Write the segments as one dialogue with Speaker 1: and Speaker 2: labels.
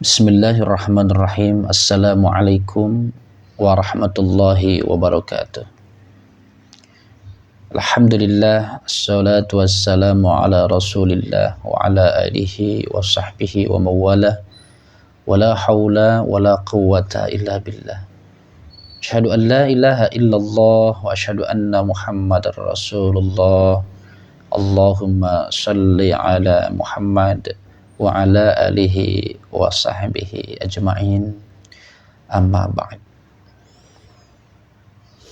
Speaker 1: Bismillahirrahmanirrahim. Assalamualaikum warahmatullahi wabarakatuh. Alhamdulillah, assalatu wassalamu ala rasulillah wa ala alihi wa sahbihi wa mawala. Wa la hawla wa la quwwata illa billah. Asyhadu an la ilaha illallah wa asyhadu anna muhammadar rasulullah. Allahumma salli ala Muhammad wa ala alihi wa sahbihi ajma'in, amma ba'd.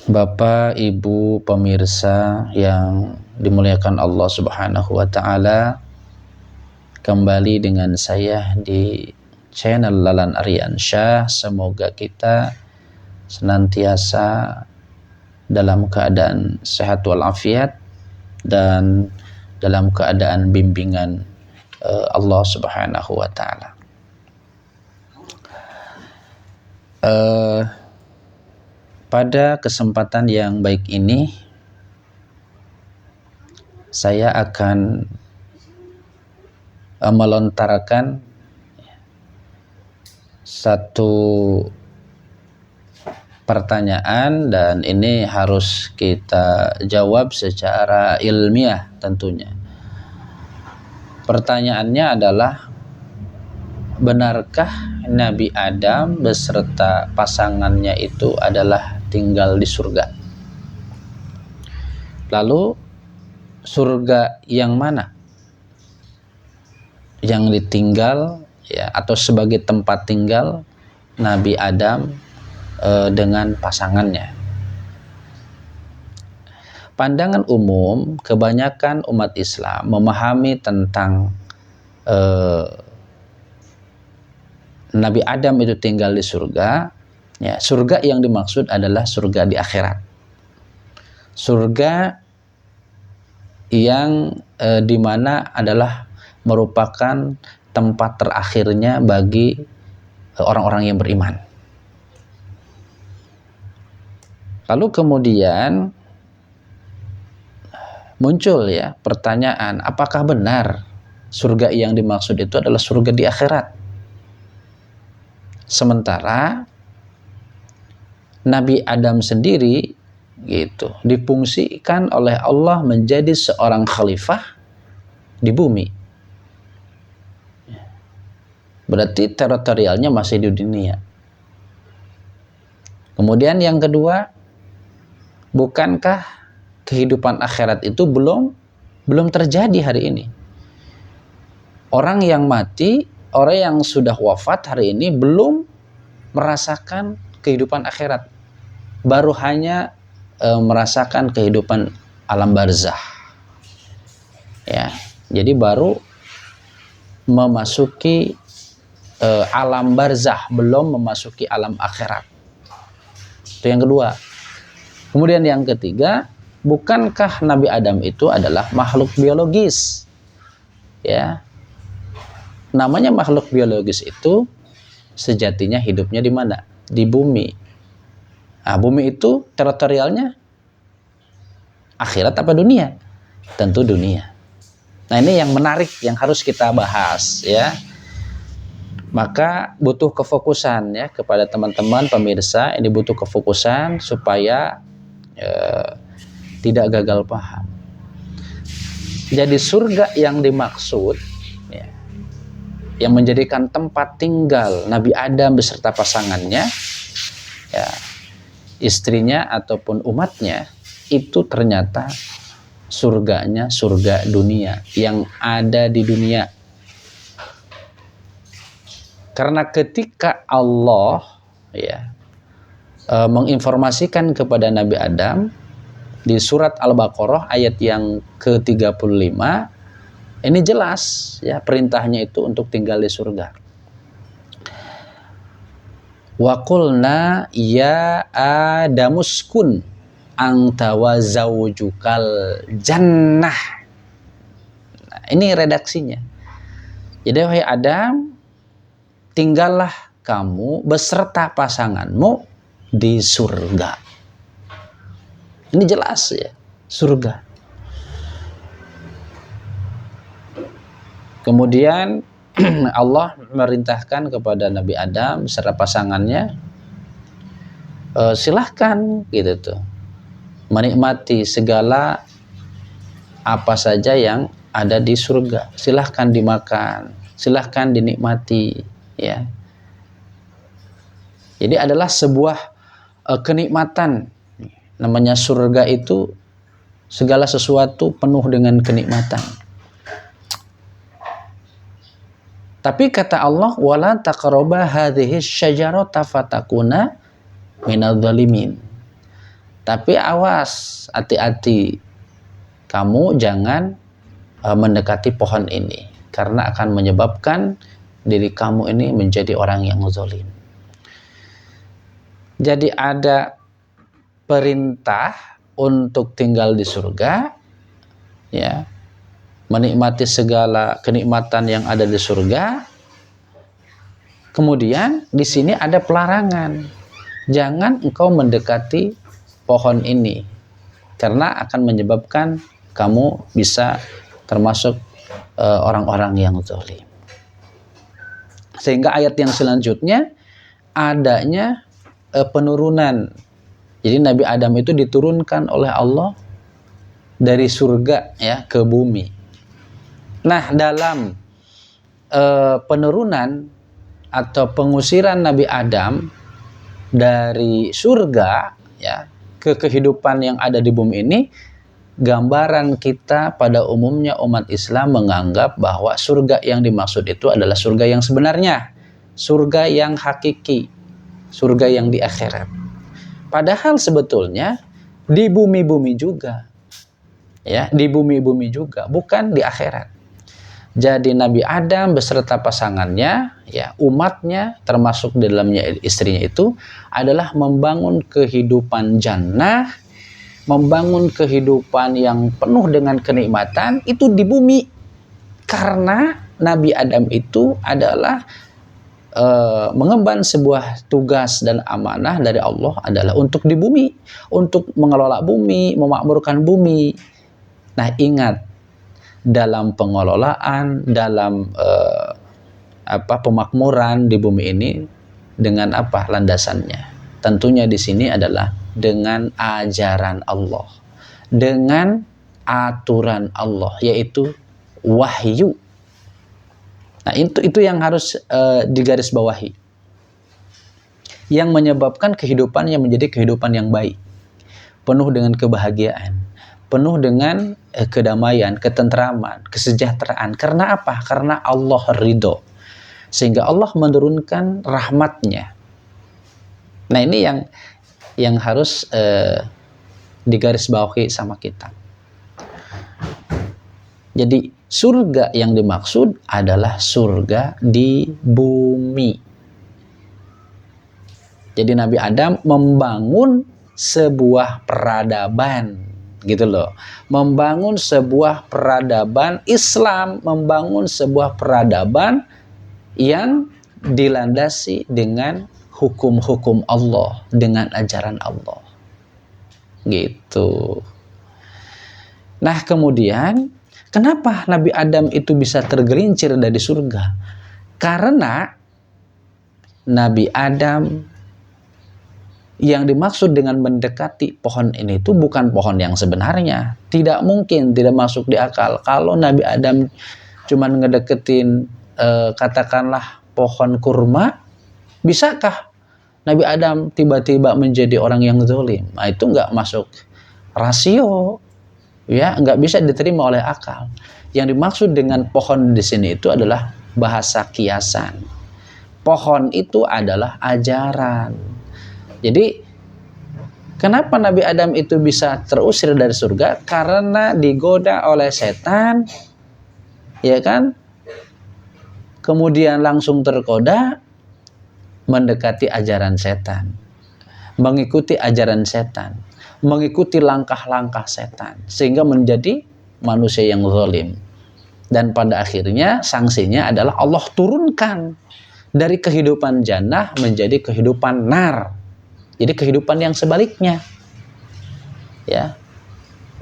Speaker 1: Bapak, Ibu, pemirsa yang dimuliakan Allah Subhanahu wa ta'ala, kembali dengan saya di channel Lalan Aryansyah. Semoga kita senantiasa dalam keadaan sehat walafiat dan dalam keadaan bimbingan Allah Subhanahu wa ta'ala. Pada kesempatan yang baik ini, saya akan melontarkan satu pertanyaan, dan ini harus kita jawab secara ilmiah tentunya. Pertanyaannya adalah, benarkah Nabi Adam beserta pasangannya itu adalah tinggal di surga? Lalu surga yang mana yang ditinggal, ya, atau sebagai tempat tinggal Nabi Adam dengan pasangannya? Pandangan umum kebanyakan umat Islam memahami tentang Nabi Adam itu tinggal di surga. Ya, surga yang dimaksud adalah surga di akhirat. Surga yang dimana adalah merupakan tempat terakhirnya bagi orang-orang yang beriman. Lalu kemudian muncul ya pertanyaan, apakah benar surga yang dimaksud itu adalah surga di akhirat? Sementara Nabi Adam sendiri gitu difungsikan oleh Allah menjadi seorang khalifah di bumi. Berarti teritorialnya masih di dunia. Kemudian yang kedua, bukankah kehidupan akhirat itu belum terjadi hari ini? Orang yang mati, orang yang sudah wafat hari ini belum merasakan kehidupan akhirat, baru hanya merasakan kehidupan alam barzah. Ya, jadi baru memasuki alam barzah, belum memasuki alam akhirat. Itu yang kedua. Kemudian yang ketiga, bukankah Nabi Adam itu adalah makhluk biologis? Ya, namanya makhluk biologis itu sejatinya hidupnya di mana? Di bumi. Nah, bumi itu teritorialnya akhirat apa dunia? Tentu dunia. Nah, ini yang menarik yang harus kita bahas ya. Maka butuh kefokusan ya kepada teman-teman pemirsa. Ini butuh kefokusan supaya tidak gagal paham. Jadi surga yang dimaksud ya, yang menjadikan tempat tinggal Nabi Adam beserta pasangannya, ya, istrinya ataupun umatnya, itu ternyata surganya surga dunia yang ada di dunia. Karena ketika Allah ya menginformasikan kepada Nabi Adam di surat Al-Baqarah ayat yang ke-35, ini jelas ya perintahnya itu untuk tinggal di surga. Wa qulna ya adamuskun anta wa zawjukal jannah. Nah, ini redaksinya. Jadi wahai Adam, tinggallah kamu beserta pasanganmu di surga. Ini jelas ya, surga. Kemudian Allah merintahkan kepada Nabi Adam beserta pasangannya, silahkan gitu tuh menikmati segala apa saja yang ada di surga, silahkan dimakan, silahkan dinikmati, ya. Jadi adalah sebuah kenikmatan. Namanya surga itu segala sesuatu penuh dengan kenikmatan. Tapi kata Allah, wala taqraba hadhihi syajarata fatakuna minadh dhalimin. Tapi awas, hati-hati, kamu jangan mendekati pohon ini, karena akan menyebabkan diri kamu ini menjadi orang yang zalim. Jadi ada perintah untuk tinggal di surga, ya, menikmati segala kenikmatan yang ada di surga. Kemudian di sini ada pelarangan, jangan engkau mendekati pohon ini, karena akan menyebabkan kamu bisa termasuk orang-orang yang zalim. Sehingga ayat yang selanjutnya adanya penurunan. Jadi Nabi Adam itu diturunkan oleh Allah dari surga, ya, ke bumi. Nah, dalam penurunan atau pengusiran Nabi Adam dari surga, ya, ke kehidupan yang ada di bumi ini, gambaran kita pada umumnya umat Islam menganggap bahwa surga yang dimaksud itu adalah surga yang sebenarnya, surga yang hakiki, surga yang di akhirat. Padahal sebetulnya di bumi-bumi juga, ya, di bumi-bumi juga, bukan di akhirat. Jadi Nabi Adam beserta pasangannya, ya, umatnya, termasuk di dalamnya istrinya itu, adalah membangun kehidupan jannah, membangun kehidupan yang penuh dengan kenikmatan itu di bumi. Karena Nabi Adam itu adalah mengemban sebuah tugas dan amanah dari Allah adalah untuk di bumi, untuk mengelola bumi, memakmurkan bumi. Nah, ingat, dalam pengelolaan, dalam pemakmuran di bumi ini dengan apa landasannya? Tentunya di sini adalah dengan ajaran Allah, dengan aturan Allah, yaitu wahyu. Nah, itu yang harus digarisbawahi, yang menyebabkan kehidupannya menjadi kehidupan yang baik, penuh dengan kebahagiaan, penuh dengan kedamaian, ketentraman, kesejahteraan. Karena apa? Karena Allah ridho, sehingga Allah menurunkan rahmatnya. Nah, ini yang harus digarisbawahi sama kita. Jadi surga yang dimaksud adalah surga di bumi. Jadi Nabi Adam membangun sebuah peradaban, gitu loh. Membangun sebuah peradaban Islam, membangun sebuah peradaban yang dilandasi dengan hukum-hukum Allah, dengan ajaran Allah. Gitu. Nah, kemudian kenapa Nabi Adam itu bisa tergelincir dari surga? Karena Nabi Adam yang dimaksud dengan mendekati pohon ini itu bukan pohon yang sebenarnya. Tidak mungkin, tidak masuk di akal. Kalau Nabi Adam cuma ngedeketin katakanlah pohon kurma, bisakah Nabi Adam tiba-tiba menjadi orang yang zalim? Nah, itu nggak masuk rasio, ya, nggak bisa diterima oleh akal. Yang dimaksud dengan pohon di sini itu adalah bahasa kiasan. Pohon itu adalah ajaran. Jadi kenapa Nabi Adam itu bisa terusir dari surga? Karena digoda oleh setan, ya kan? Kemudian langsung tergoda mendekati ajaran setan, mengikuti ajaran setan, mengikuti langkah-langkah setan, sehingga menjadi manusia yang zalim. Dan pada akhirnya sanksinya adalah Allah turunkan dari kehidupan jannah menjadi kehidupan nar. Jadi kehidupan yang sebaliknya, ya.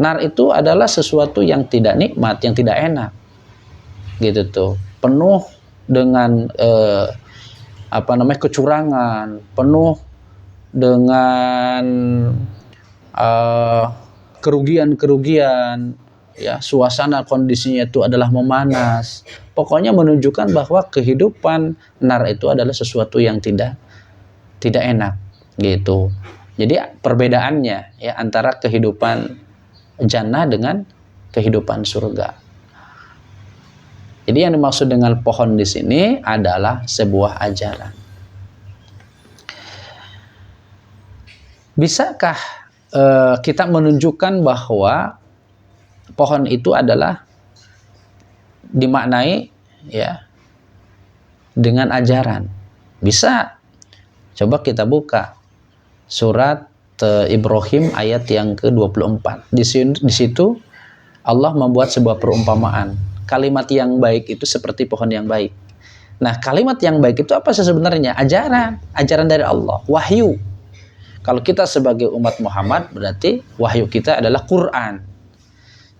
Speaker 1: Nar itu adalah sesuatu yang tidak nikmat, yang tidak enak, gitu tuh, penuh dengan kecurangan, penuh dengan kerugian-kerugian, ya, suasana kondisinya itu adalah memanas. Pokoknya menunjukkan bahwa kehidupan nar itu adalah sesuatu yang tidak enak gitu. Jadi perbedaannya ya antara kehidupan jannah dengan kehidupan surga. Jadi yang dimaksud dengan pohon di sini adalah sebuah ajaran. Bisakah kita menunjukkan bahwa pohon itu adalah dimaknai ya dengan ajaran? Bisa. Coba kita buka surat Ibrahim ayat yang ke-24. Di situ Allah membuat sebuah perumpamaan. Kalimat yang baik itu seperti pohon yang baik. Nah, kalimat yang baik itu apa sih sebenarnya? Ajaran dari Allah, wahyu. Kalau kita sebagai umat Muhammad berarti wahyu kita adalah Quran.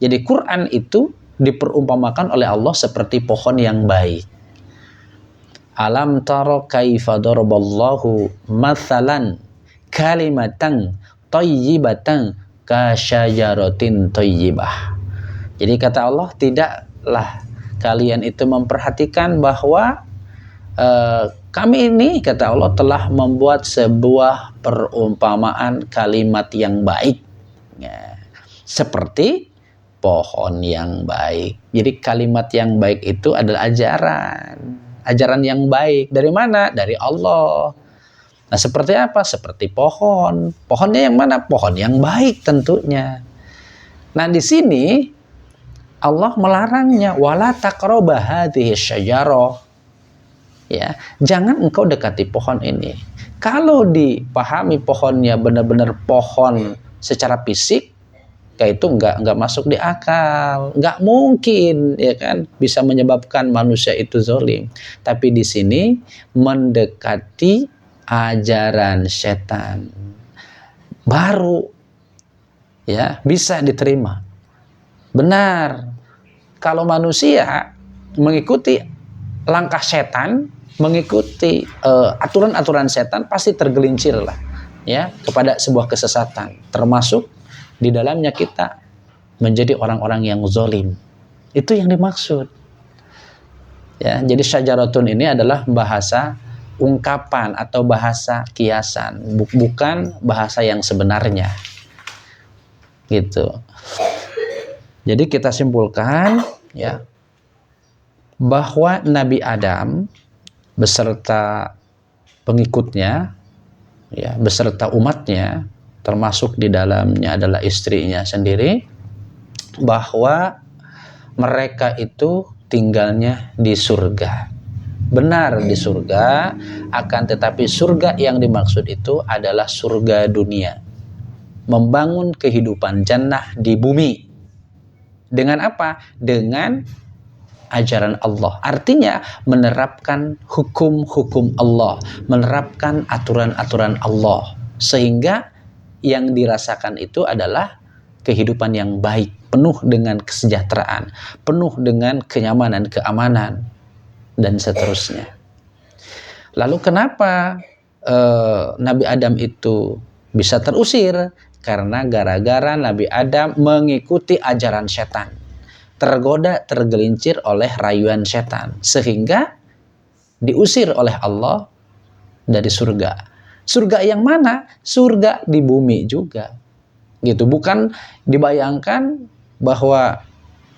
Speaker 1: Jadi Quran itu diperumpamakan oleh Allah seperti pohon yang baik. Alam taro kaifa daraballahu mathalan kalimatan thayyibatan kasyajaratin thayyibah. Jadi kata Allah, tidaklah kalian itu memperhatikan bahwa kami ini, kata Allah, telah membuat sebuah perumpamaan kalimat yang baik ya, seperti pohon yang baik. Jadi kalimat yang baik itu adalah ajaran yang baik. Dari mana? Dari Allah. Nah, seperti apa? Seperti pohon. Pohonnya yang mana? Pohon yang baik tentunya. Nah, di sini Allah melarangnya, wala taqrabu hadhihi syajarah. Ya, jangan engkau dekati pohon ini. Kalau dipahami pohonnya benar-benar pohon secara fisik, kayak itu nggak masuk di akal, nggak mungkin, ya kan, bisa menyebabkan manusia itu zalim. Tapi di sini mendekati ajaran setan, baru ya bisa diterima. Benar, kalau manusia mengikuti langkah setan, mengikuti aturan-aturan setan, pasti tergelincir lah ya kepada sebuah kesesatan, termasuk di dalamnya kita menjadi orang-orang yang zalim. Itu yang dimaksud. Ya, jadi syajaratun ini adalah bahasa ungkapan atau bahasa kiasan, bukan bahasa yang sebenarnya. Gitu. Jadi kita simpulkan ya bahwa Nabi Adam beserta pengikutnya ya, beserta umatnya, termasuk di dalamnya adalah istrinya sendiri, bahwa mereka itu tinggalnya di surga. Benar, di surga, akan tetapi surga yang dimaksud itu adalah surga dunia. Membangun kehidupan jannah di bumi. Dengan apa? Dengan ajaran Allah. Artinya menerapkan hukum-hukum Allah, menerapkan aturan-aturan Allah, sehingga yang dirasakan itu adalah kehidupan yang baik, penuh dengan kesejahteraan, penuh dengan kenyamanan, keamanan, dan seterusnya. Lalu kenapa Nabi Adam itu bisa terusir? Karena gara-gara Nabi Adam mengikuti ajaran setan, tergoda, tergelincir oleh rayuan setan, sehingga diusir oleh Allah dari surga. Surga yang mana? Surga di bumi juga. Gitu. Bukan dibayangkan bahwa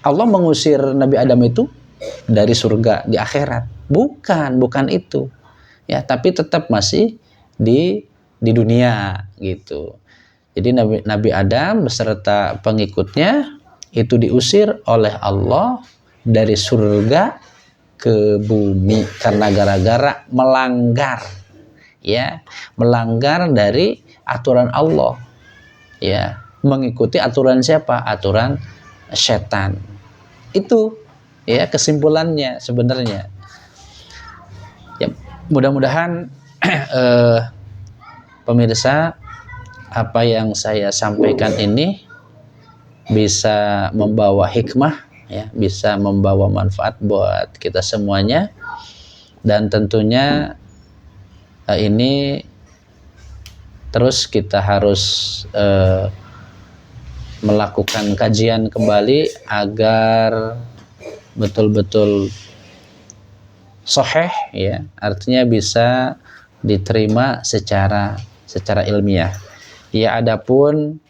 Speaker 1: Allah mengusir Nabi Adam itu dari surga di akhirat. Bukan itu. Ya, tapi tetap masih di dunia gitu. Jadi Nabi Adam beserta pengikutnya itu diusir oleh Allah dari surga ke bumi karena gara-gara melanggar dari aturan Allah, ya, mengikuti aturan siapa? Aturan setan. Itu ya kesimpulannya sebenarnya. Ya, mudah-mudahan pemirsa, apa yang saya sampaikan ini bisa membawa hikmah, ya, bisa membawa manfaat buat kita semuanya. Dan tentunya ini terus kita harus melakukan kajian kembali agar betul-betul sahih, ya, artinya bisa diterima secara ilmiah. Ya, adapun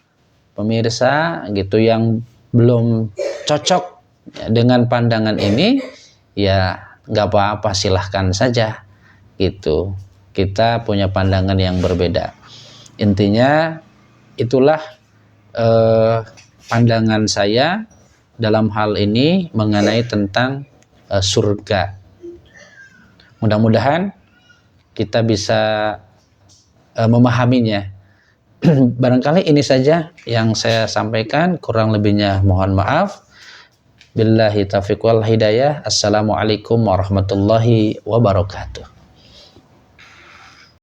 Speaker 1: pemirsa gitu yang belum cocok dengan pandangan ini, ya nggak apa-apa, silahkan saja gitu. Kita punya pandangan yang berbeda. Intinya itulah pandangan saya dalam hal ini mengenai tentang surga. Mudah-mudahan kita bisa memahaminya. Barangkali ini saja yang saya sampaikan, kurang lebihnya mohon maaf. Billahi taufiq wal hidayah. Assalamualaikum warahmatullahi wabarakatuh.